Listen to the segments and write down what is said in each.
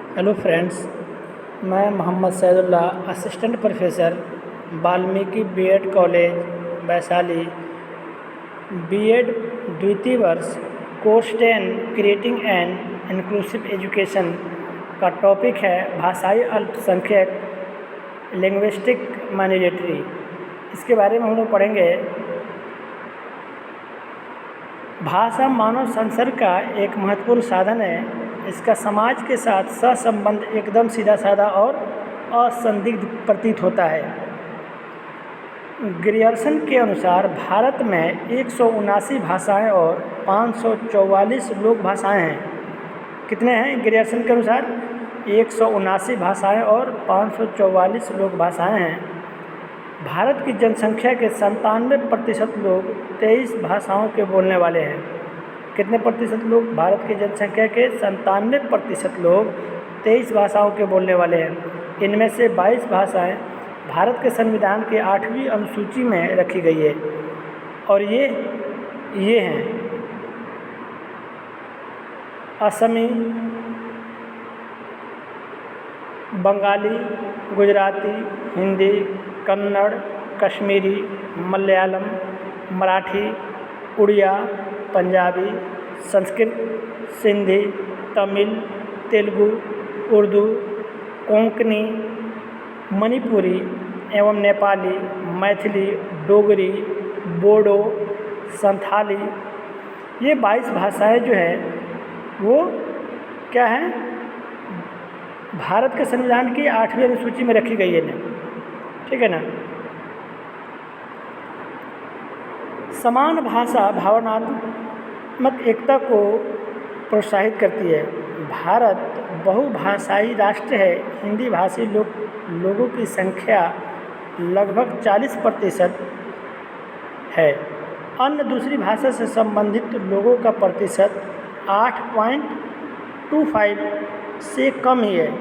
Hello friends, मैं Mohammad Saidulla, assistant professor, Valmiki BEd college Vaishali, BEd द्वितीय वर्ष, course 10 creating and inclusive education का टॉपिक है भाषाई अल्पसंख्यक लिंग्विस्टिक माइनॉरिटी। इसके बारे में हम लोग पढ़ेंगे। भाषा मानव संसर्ग का एक महत्वपूर्ण साधन है। इसका समाज के साथ सहसंबंध एकदम सीधा साधा और असंदिग्ध प्रतीत होता है। ग्रियर्सन के अनुसार भारत में 179 भाषाएं और 544 लोक भाषाएं हैं। कितने हैं ग्रियर्सन के अनुसार? 179 भाषाएं और 544 लोक भाषाएं हैं। भारत की जनसंख्या के 97% लोग 23 भाषाओं के बोलने वाले हैं। कितने प्रतिशत लोग? भारत की जनसंख्या के 97% लोग 23 भाषाओं के बोलने वाले हैं। इनमें से 22 भाषाएं भारत के संविधान की 8वीं अनुसूची में रखी गई है और ये हैं असमी, बंगाली, गुजराती, हिंदी, कन्नड़, कश्मीरी, मलयालम, मराठी, उड़िया, पंजाबी, संस्कृत, सिंधी, तमिल, तेलुगु, उर्दू, कोंकणी, मणिपुरी एवं नेपाली, मैथिली, डोगरी, बोडो, संथाली। ये 22 भाषाएं जो हैं वो क्या हैं? भारत के संविधान की 8वीं अनुसूची में रखी गई है ना, ठीक है ना। समान भाषा भावनात्मक एकता को प्रोत्साहित करती है। भारत बहुभाषाई राष्ट्र है। हिंदी भाषी लोगों की संख्या लगभग 40% है। अन्य दूसरी भाषा से संबंधित लोगों का प्रतिशत 8.25 से कम ही है।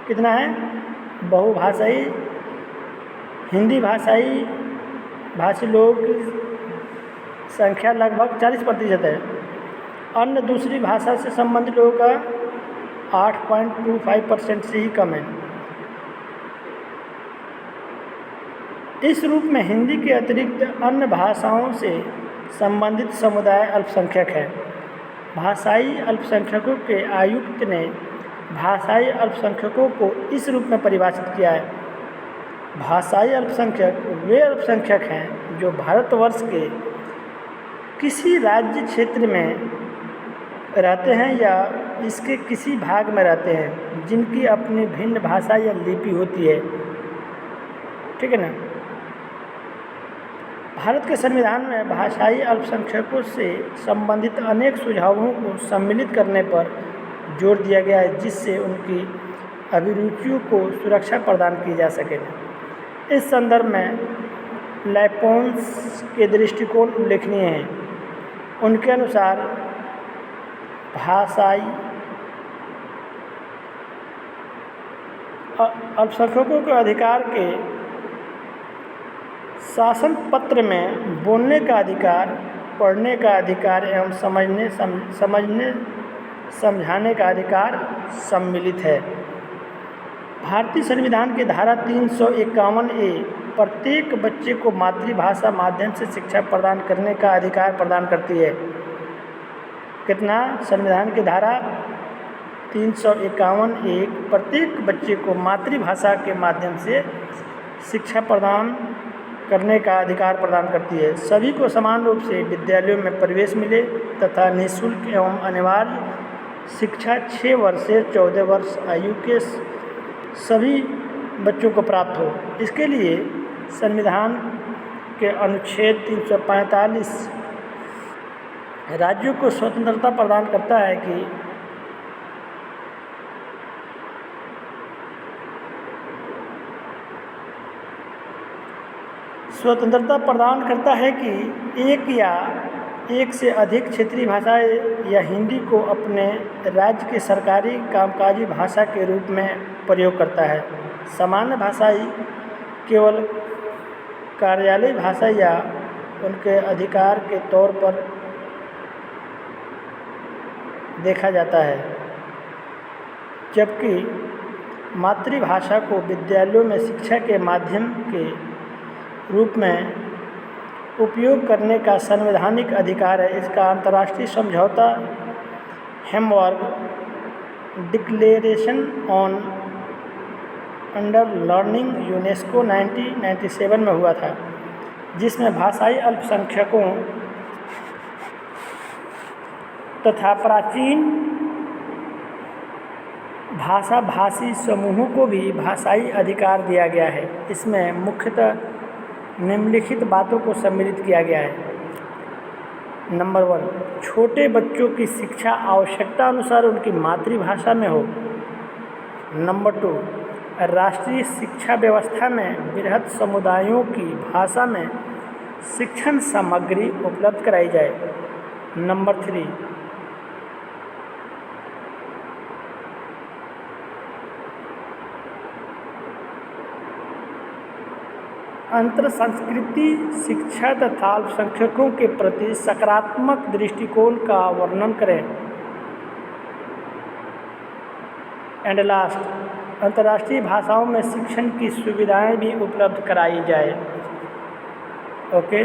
कितना है? बहुभाषाई हिंदी भाषी लोगों की संख्या लगभग 40% है। अन्य दूसरी भाषा से संबंधित लोगों का 8.25% से ही कम है। इस रूप में हिंदी के अतिरिक्त अन्य भाषाओं से संबंधित समुदाय अल्पसंख्यक है। भाषाई अल्पसंख्यकों के आयुक्त ने भाषाई अल्पसंख्यकों को इस रूप में परिभाषित किया है। भाषाई अल्पसंख्यक वे अल्पसंख्यक हैं जो भारतवर्ष के किसी राज्य क्षेत्र में रहते हैं या इसके किसी भाग में रहते हैं जिनकी अपनी भिन्न भाषा या लिपि होती है, ठीक है ना। भारत के संविधान में भाषाई अल्पसंख्यकों से संबंधित अनेक सुझावों को सम्मिलित करने पर जोर दिया गया है जिससे उनकी अभिरुचियों को सुरक्षा प्रदान की जा सके। इस संदर्भ में लैपोन्स के दृष्टिकोण उल्लेखनीय हैं। उनके अनुसार भाषाई अल्पसंख्यकों के अधिकार के शासन पत्र में बोलने का अधिकार, पढ़ने का अधिकार एवं समझाने का अधिकार सम्मिलित है। भारतीय संविधान की धारा 351A प्रत्येक बच्चे को मातृभाषा माध्यम से शिक्षा प्रदान करने का अधिकार प्रदान करती है। कितना? संविधान की धारा 351A प्रत्येक बच्चे को मातृभाषा के माध्यम से शिक्षा प्रदान करने का अधिकार प्रदान करती है। सभी को समान रूप से विद्यालयों में प्रवेश मिले तथा निःशुल्क एवं अनिवार्य शिक्षा 6 वर्ष से 14 वर्ष आयु के सभी बच्चों को प्राप्त हो। इसके लिए संविधान के अनुच्छेद 345 राज्यों को स्वतंत्रता प्रदान करता है कि एक या एक से अधिक क्षेत्रीय भाषाएं या हिंदी को अपने राज्य की सरकारी कामकाजी भाषा के रूप में प्रयोग करता है। सामान्य भाषाई केवल कार्यालयी भाषा या उनके अधिकार के तौर पर देखा जाता है। जबकि मातृभाषा को विद्यालयों में शिक्षा के माध्यम के रूप में उपयोग करने का संवैधानिक अधिकार है। इसका अंतर्राष्ट्रीय समझौता Hamburg declaration on under learning UNESCO 1997 में हुआ था, जिसमें भाषाई अल्पसंख्यकों तथा प्राचीन भाषा भाषी समूहों को भी भाषाई अधिकार दिया गया है। इसमें मुख्यतः निम्नलिखित बातों को सम्मिलित किया गया है। नंबर 1, छोटे बच्चों की शिक्षा आवश्यकता अनुसार उनकी मातृभाषा में हो। नंबर 2, राष्ट्रीय शिक्षा व्यवस्था में बृहत समुदायों की भाषा में शिक्षण सामग्री उपलब्ध कराई जाए। नंबर 3, अंतर संस्कृति शिक्षा तथा अल्पसंख्यकों के प्रति सकारात्मक दृष्टिकोण का वर्णन करें। एंड लास्ट, अंतर्राष्ट्रीय भाषाओं में शिक्षण की सुविधाएं भी उपलब्ध कराई जाए। ओके।